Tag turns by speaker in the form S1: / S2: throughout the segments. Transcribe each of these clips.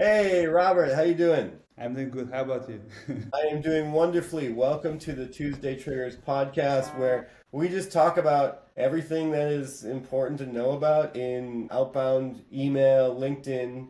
S1: Hey, Robert, how you doing?
S2: I'm doing good. How about you?
S1: I am doing wonderfully. Welcome to the Tuesday Triggers podcast, where we just talk about everything that is important to know about in outbound email, LinkedIn,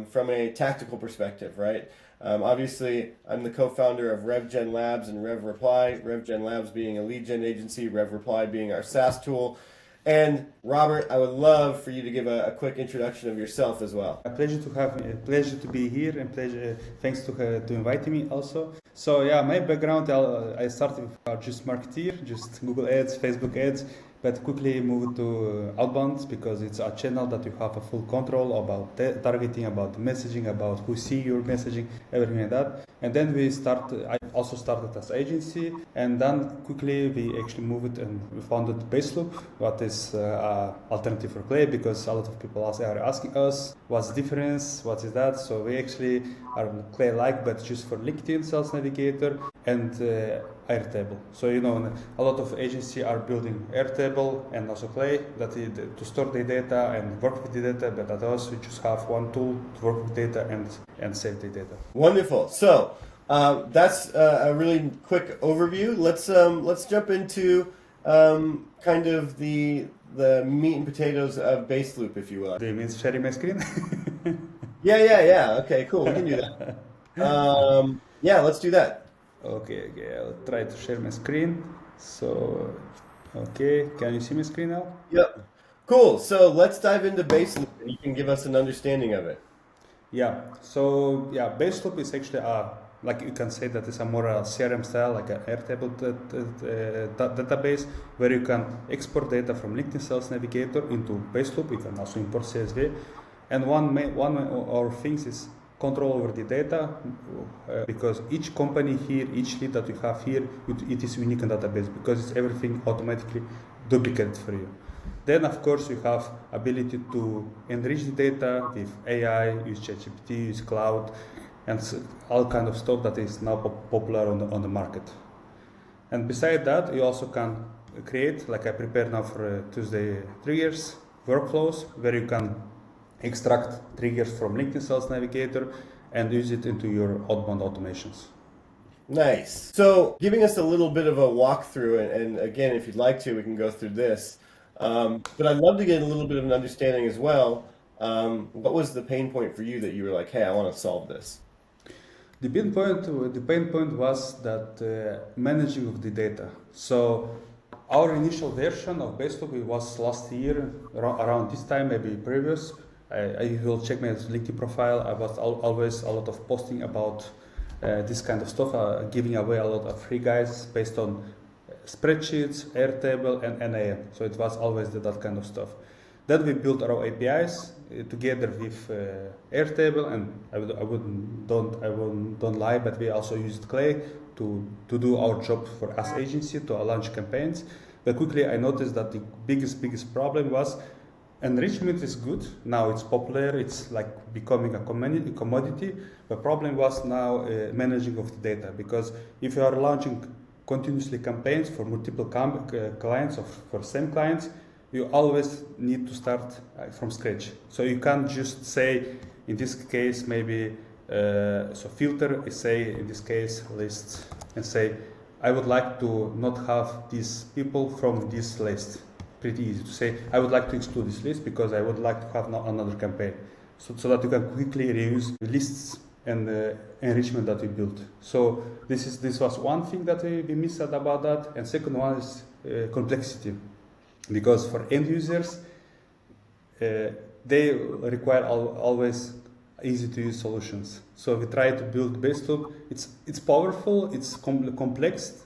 S1: from a tactical perspective, right? Obviously, I'm the co-founder of RevGen Labs and RevReply. RevGen Labs being a lead gen agency, RevReply being our SaaS tool. And Robert, I would love for you to give a quick introduction of yourself as well.
S2: A pleasure to have me. A pleasure to be here, and pleasure. Thanks to inviting me also. So yeah, my background. I started with just marketeer, just Google Ads, Facebook Ads, but quickly moved to Outbound because it's a channel that you have a full control about targeting, about the messaging, about who see your messaging, everything like that. And then we start. I also started as agency, and then quickly we actually moved and we founded Baseloop, what is alternative for Clay, because a lot of people are asking us what's the difference, what is that. So we actually are Clay-like, but just for LinkedIn Sales Navigator and Airtable. So a lot of agencies are building Airtable and also Clay to store the data and work with the data, but at us we just have one tool to work with data and save the data.
S1: Wonderful. So that's a really quick overview. Let's jump into kind of the meat and potatoes of Baseloop, if you will.
S2: Do you mean sharing my screen?
S1: Yeah. Okay, cool. We can do that. Yeah, let's do that.
S2: Okay, I'll try to share my screen. So, okay, can you see my screen now?
S1: Yep. Cool. So let's dive into Baseloop, and you can give us an understanding of it.
S2: Yeah, so yeah, Baseloop is actually like you can say that it's a more CRM style, like an Airtable database, where you can export data from LinkedIn Sales Navigator into Baseloop. You can also import CSV. And one of our things is control over the data, because each company here, each lead that you have here, it is unique in database because it's everything automatically duplicated for you. Then, of course, you have ability to enrich the data with AI, use ChatGPT, use cloud, and all kind of stuff that is now popular on the market. And beside that, you also can create, like I prepared now for Tuesday triggers, workflows, where you can extract triggers from LinkedIn Sales Navigator and use it into your outbound automations.
S1: Nice. So, giving us a little bit of a walkthrough, and again, if you'd like to, we can go through this. But I'd love to get a little bit of an understanding as well. What was the pain point for you that you were like, hey, I want to solve this?
S2: The pain point was that managing of the data. So our initial version of Baseloop was last year around this time, maybe previous. I will check my LinkedIn profile. I was always a lot of posting about this kind of stuff, giving away a lot of free guides based on spreadsheets, Airtable, and NAM. So it was always that kind of stuff. Then we built our APIs together with Airtable, and don't lie, but we also used Clay to do our job for us agency to launch campaigns. But quickly I noticed that the biggest problem was enrichment is good. Now it's popular. It's like becoming a commodity. The problem was now managing of the data, because if you are launching continuously campaigns for multiple clients or for same clients, you always need to start from scratch. So you can't just say, in this case, maybe, so filter, say, in this case, lists, and say, I would like to not have these people from this list. Pretty easy to say, I would like to exclude this list because I would like to have another campaign. So that you can quickly reuse the lists and the enrichment that we built. So this was one thing that we missed about that. And second one is complexity. Because for end users, they require always easy to use solutions. So we try to build Baseloop. It's powerful, it's complex,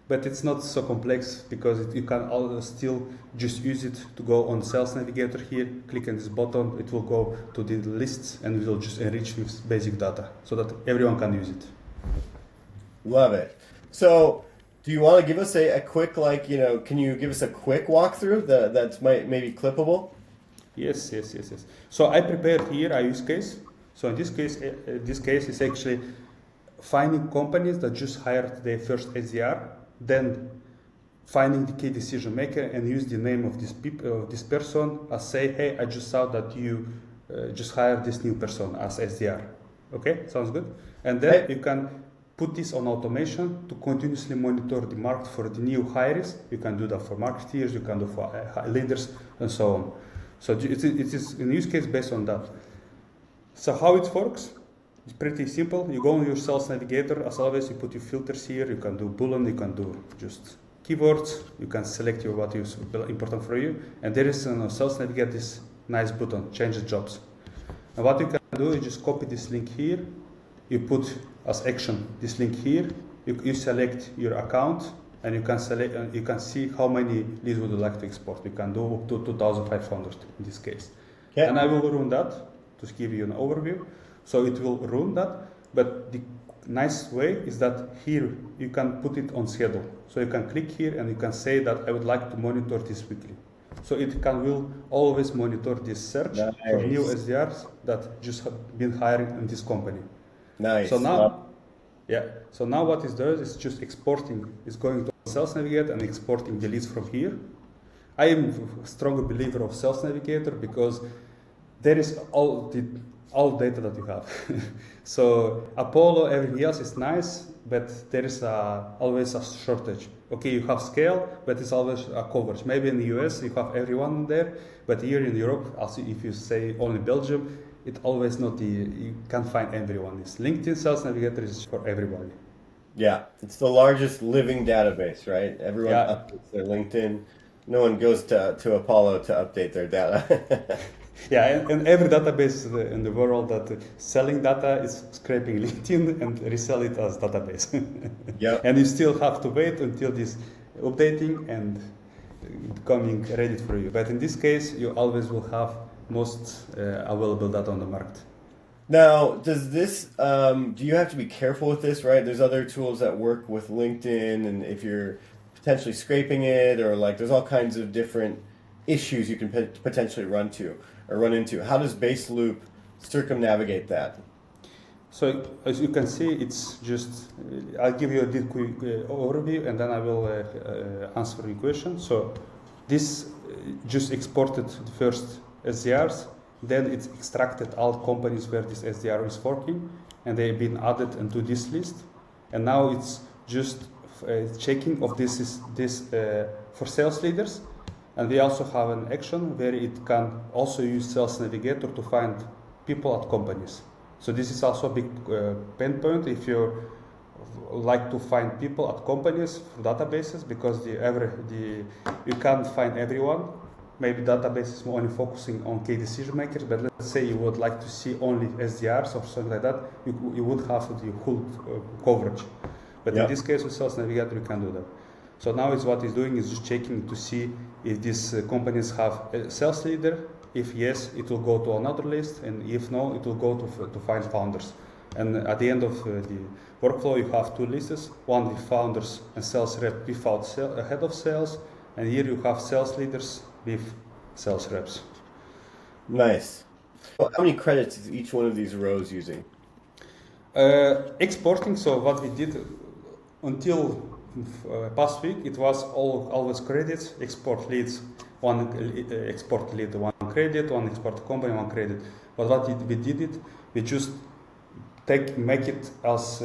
S2: but it's not so complex because you can still just use it to go on Sales Navigator here, click on this button, it will go to the lists and it will just enrich with basic data so that everyone can use it.
S1: Love it. So, do you want to give us a quick, can you give us a quick walkthrough that's maybe clippable?
S2: Yes. So I prepared here a use case. So in this case is actually finding companies that just hired their first SDR, then finding the key decision maker and use the name of this person and say, hey, I just saw that you just hire this new person as SDR. Okay, sounds good. And then you can put this on automation to continuously monitor the market for the new hires. You can do that for marketeers, you can do for leaders, and so on. So it is a use case based on that. So how it works? It's pretty simple. You go on your sales navigator. As always, you put your filters here. You can do Boolean, you can do just keywords. You can select what is important for you. And there is on sales navigator this nice button, change the jobs. And what you can do is just copy this link here. You put as action this link here. You select your account, and you can select. You can see how many leads would you like to export. You can do up to 2,500 in this case. Okay. And I will run that to give you an overview. So it will run that, but the nice way is that here you can put it on schedule. So you can click here and you can say that I would like to monitor this weekly. So it will always monitor this search for new SDRs that just have been hiring in this company.
S1: Nice.
S2: So now, So now what it does is just exporting. It's going to Sales Navigator and exporting the leads from here. I am a strong believer of Sales Navigator because there is all data that you have. So Apollo, everything else is nice, but there is always a shortage. Okay, you have scale, but it's always a coverage. Maybe in the US you have everyone there, but here in Europe, also if you say only Belgium, it always you can't find everyone. This LinkedIn Sales Navigator is for everybody.
S1: Yeah, it's the largest living database, right? Everyone updates their LinkedIn. No one goes to Apollo to update their data.
S2: Yeah, and every database in the world that selling data is scraping LinkedIn and resell it as database.
S1: Yeah.
S2: And you still have to wait until this updating and becoming ready for you. But in this case, you always will have most available data on the market.
S1: Now, does this, do you have to be careful with this, right? There's other tools that work with LinkedIn, and if you're potentially scraping it, or like there's all kinds of different issues you can potentially run into. How does Baseloop circumnavigate that?
S2: So as you can see, it's just, I'll give you a quick overview and then I will answer your question. So this just exported the first SDRs, then it's extracted all companies where this SDR is working, and they've been added into this list. And now it's just checking if this is for sales leaders. And we also have an action where it can also use Sales Navigator to find people at companies. So this is also a big pain point if you like to find people at companies for databases, because you can't find everyone. Maybe database is only focusing on key decision makers, but let's say you would like to see only SDRs or something like that, you would have the whole coverage. But in this case with Sales Navigator, you can do that. So now what it's doing is just checking to see if these companies have a sales leader. If yes, it will go to another list, and if no, it will go to find founders. And at the end of the workflow, you have two lists: one with founders and sales rep without head of sales, and here you have sales leaders with sales reps.
S1: Nice. Well, how many credits is each one of these rows using?
S2: Exporting. So what we did until past week, it was always credits, export leads, one export lead, one credit, one export company, one credit. But we did we just make it as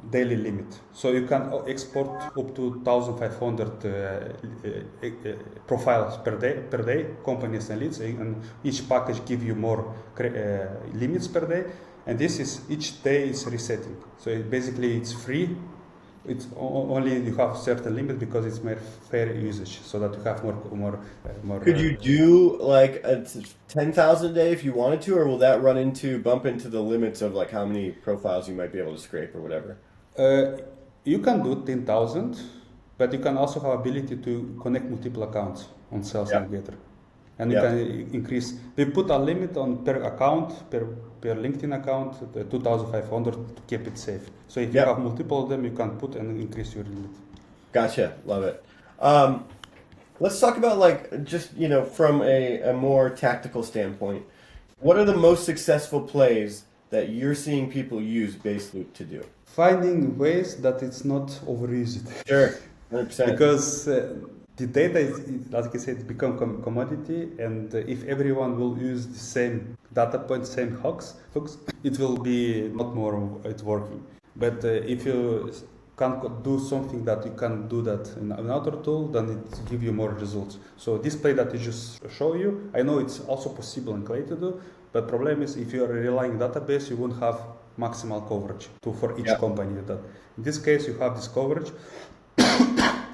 S2: daily limit. So you can export up to 1,500 profiles per day, companies and leads, and each package give you more limits per day. And this is each day is resetting. So basically it's free. It's only you have a certain limit because it's more fair usage, so that you have more.
S1: Could you do like a 10,000 a day if you wanted to, or will that bump into the limits of like how many profiles you might be able to scrape or whatever?
S2: You can do 10,000, but you can also have ability to connect multiple accounts on Sales Navigator, and you can increase. We put a limit on per account per LinkedIn account, 2,500 to keep it safe. So if you have multiple of them, you can put and increase your limit.
S1: Gotcha, love it. Let's talk about like just from a more tactical standpoint. What are the most successful plays that you're seeing people use Baseloop to do?
S2: Finding ways that it's not overused.
S1: Sure, 100%.
S2: Because The data like I said, become commodity, and if everyone will use the same data point, same hooks, it will be not more it's working. But if you can't do something that you can do that in another tool, then it give you more results. So this play that I just show you, I know it's also possible in Clay to do, but problem is if you are relying database, you won't have maximal coverage for each company. That in this case you have this coverage.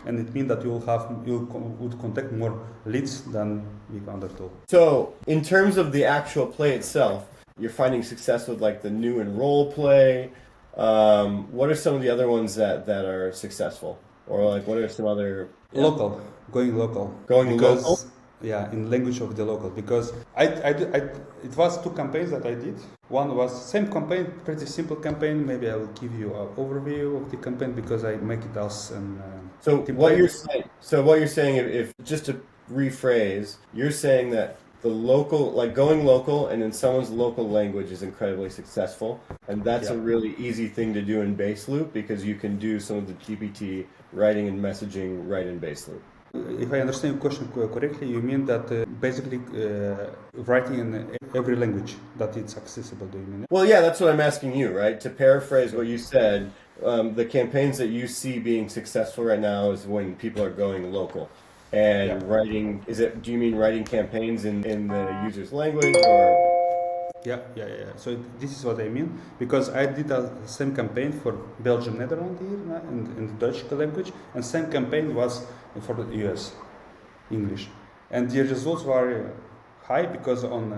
S2: And it means that you would contact more leads than with other tool.
S1: So, in terms of the actual play itself, you're finding success with like the new enroll play. What are some of the other ones that are successful, or like what are some other
S2: Going local,
S1: local?
S2: Yeah, in language of the local, because it was 2 campaigns that I did. One was same campaign, pretty simple campaign. Maybe I will give you an overview of the campaign because I make it as an.
S1: So what you're saying, if just to rephrase, you're saying that the local, like going local and in someone's local language is incredibly successful, and that's a really easy thing to do in Baseloop because you can do some of the GPT writing and messaging right in Baseloop.
S2: If I understand your question correctly, you mean that basically writing in every language that it's accessible, do you mean?
S1: Well, yeah, that's what I'm asking you, right? To paraphrase what you said, the campaigns that you see being successful right now is when people are going local. And writing, do you mean writing campaigns in the user's language or?
S2: Yeah. So this is what I mean, because I did the same campaign for Belgium, Netherlands here in the Dutch language, and same campaign was for the US, English. And the results were high because on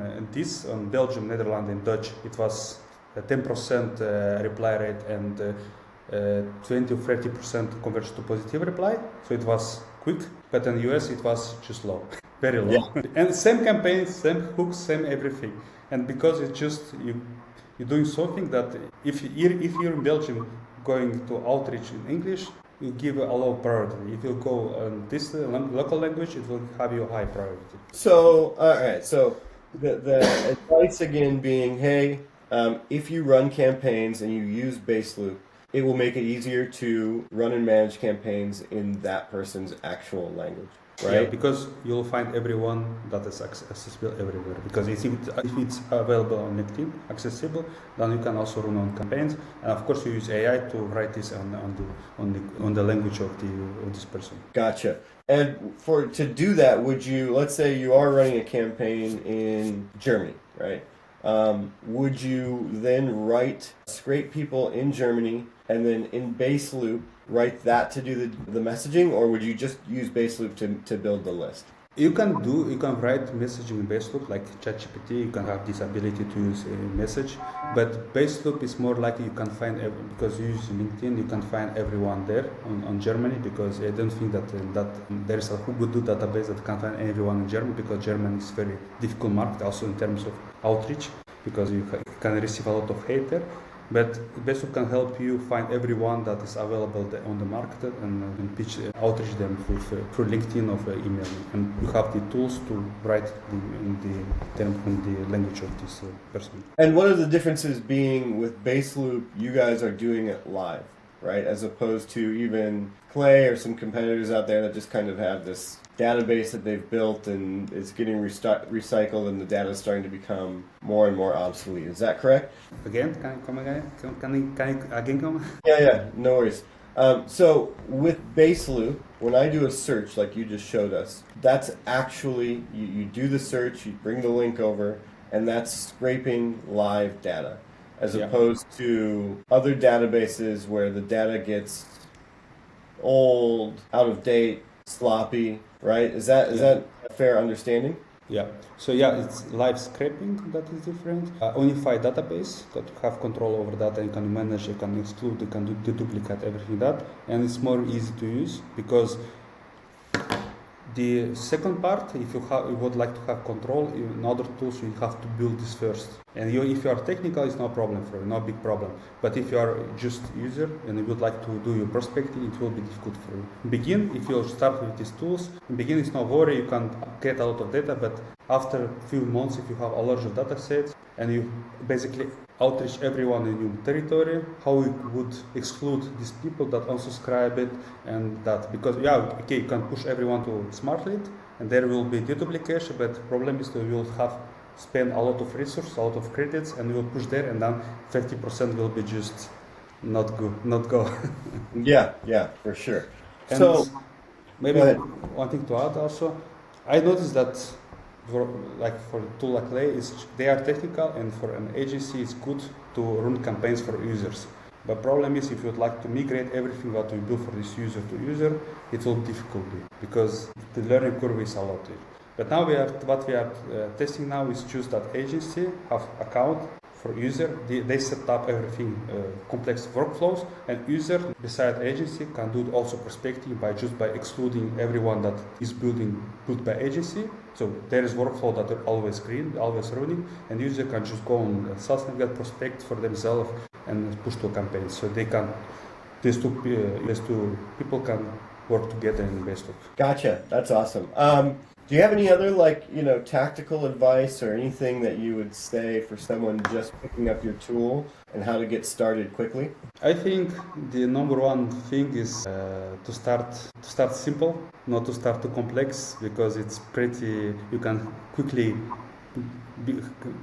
S2: Belgium, Netherlands, and Dutch, it was a 10% reply rate and 20 or 30% conversion to positive reply. So it was quick, but in the US it was just low, very low. Yeah. And same campaign, same hooks, same everything. And because it's just you're doing something that if you're in Belgium going to outreach in English, you give a low priority. If you go on this local language, it will have you high priority.
S1: So all right. So the advice again being, hey, if you run campaigns and you use Baseloop, it will make it easier to run and manage campaigns in that person's actual language. Right?
S2: Yeah, because you'll find everyone that is accessible everywhere. Because if it's available on LinkedIn, accessible, then you can also run on campaigns. And of course, you use AI to write this on the language of this person.
S1: Gotcha. And to do that, let's say you are running a campaign in Germany, right? Would you then scrape people in Germany and then in Baseloop write that to do the messaging, or would you just use Baseloop to build the list?
S2: You can write messaging in Baseloop like ChatGPT. You can have this ability to use a message, but Baseloop is more likely you can find because you use LinkedIn, you can find everyone there on Germany, because I don't think that there is a good database that can find everyone in Germany, because German is very difficult market also in terms of outreach, because you can receive a lot of hate there. But Baseloop can help you find everyone that is available on the market and outreach them through LinkedIn or email. And you have the tools to write in the language of this person.
S1: And one of the differences being with Baseloop, you guys are doing it live, right? As opposed to even Clay or some competitors out there that just kind of have this database that they've built and it's getting recycled and the data is starting to become more and more obsolete. Is that correct?
S2: Again, can I come again? Can I again come?
S1: Yeah, no worries. So with Baseloop, when I do a search like you just showed us, that's actually, you do the search, you bring the link over, and that's scraping live data, as opposed to other databases where the data gets old, out of date, sloppy, right? Is that a fair understanding?
S2: Yeah. So it's live scraping that is different. Unified database that you have control over data, you can manage, you can exclude, you can duplicate everything that, and it's more easy to use because the second part, if you would like to have control in other tools, you have to build this first. And if you are technical, it's no problem for you, no big problem. But if you are just user and you would like to do your prospecting, it will be difficult for you. Begin, if you start with these tools, in begin it's no worry, you can get a lot of data, but after a few months, if you have a larger data set and you basically outreach everyone in your territory, how you would exclude these people that unsubscribe it and that, because you can push everyone to smart lead and there will be deduplication, but the problem is that you will have spend a lot of resources, a lot of credits, and you will push there, and then 50% will be just not go.
S1: Yeah, for sure.
S2: And
S1: so
S2: maybe
S1: go ahead.
S2: one thing to add also, I noticed that for a tool like Lay, they are technical, and for an agency, it's good to run campaigns for users. But problem is, if you would like to migrate everything what we do for this user to user, it will be difficult because the learning curve is a lot. But now what we are testing now is just that agency have account for user. They set up everything, complex workflows, and user beside agency can do also prospecting by excluding everyone that is built by agency. So there is workflow that are always green, always running, and user can just go on sales navigate prospect for themselves and push to a campaign. So these two people can work together in Baseloop.
S1: Gotcha. That's awesome. Do you have any other tactical advice or anything that you would say for someone just picking up your tool and how to get started quickly?
S2: I think the number one thing is to start simple, not to start too complex, because it's you can quickly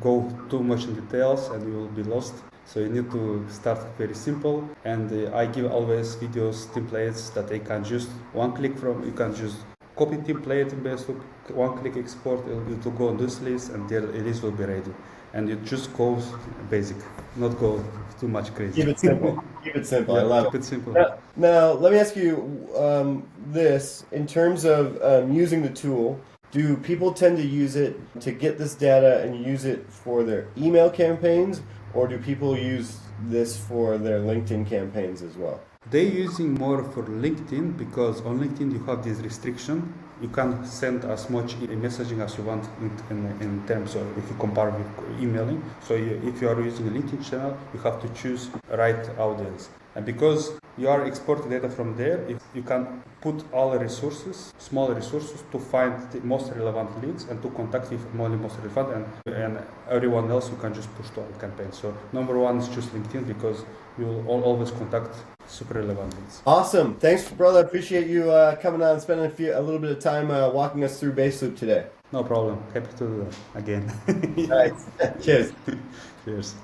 S2: go too much in details and you will be lost. So you need to start very simple, and I give always videos, templates that they can just one click from. You can just copy template in Baseloop, one click export. It will go on this list, and the list will be ready. And it just goes basic, not go too much crazy.
S1: Keep it simple. Keep it simple.
S2: Yeah,
S1: I love
S2: keep it simple.
S1: Now, let me ask you this: in terms of using the tool, do people tend to use it to get this data and use it for their email campaigns, or do people use this for their LinkedIn campaigns as well?
S2: They're using more for LinkedIn because on LinkedIn you have this restriction. You can send as much messaging as you want in terms of if you compare with emailing. So if you are using a LinkedIn channel, you have to choose right audience. And because you are exporting data from there, you can put all the resources, small resources, to find the most relevant leads and to contact with only most relevant, and everyone else you can just push to our campaign. So number one is choose LinkedIn because you will always contact super relevant leads.
S1: Awesome. Thanks, brother. Appreciate you coming on and spending a little bit of time walking us through Baseloop today.
S2: No problem. Happy to do that again.
S1: All right. Cheers.
S2: Cheers.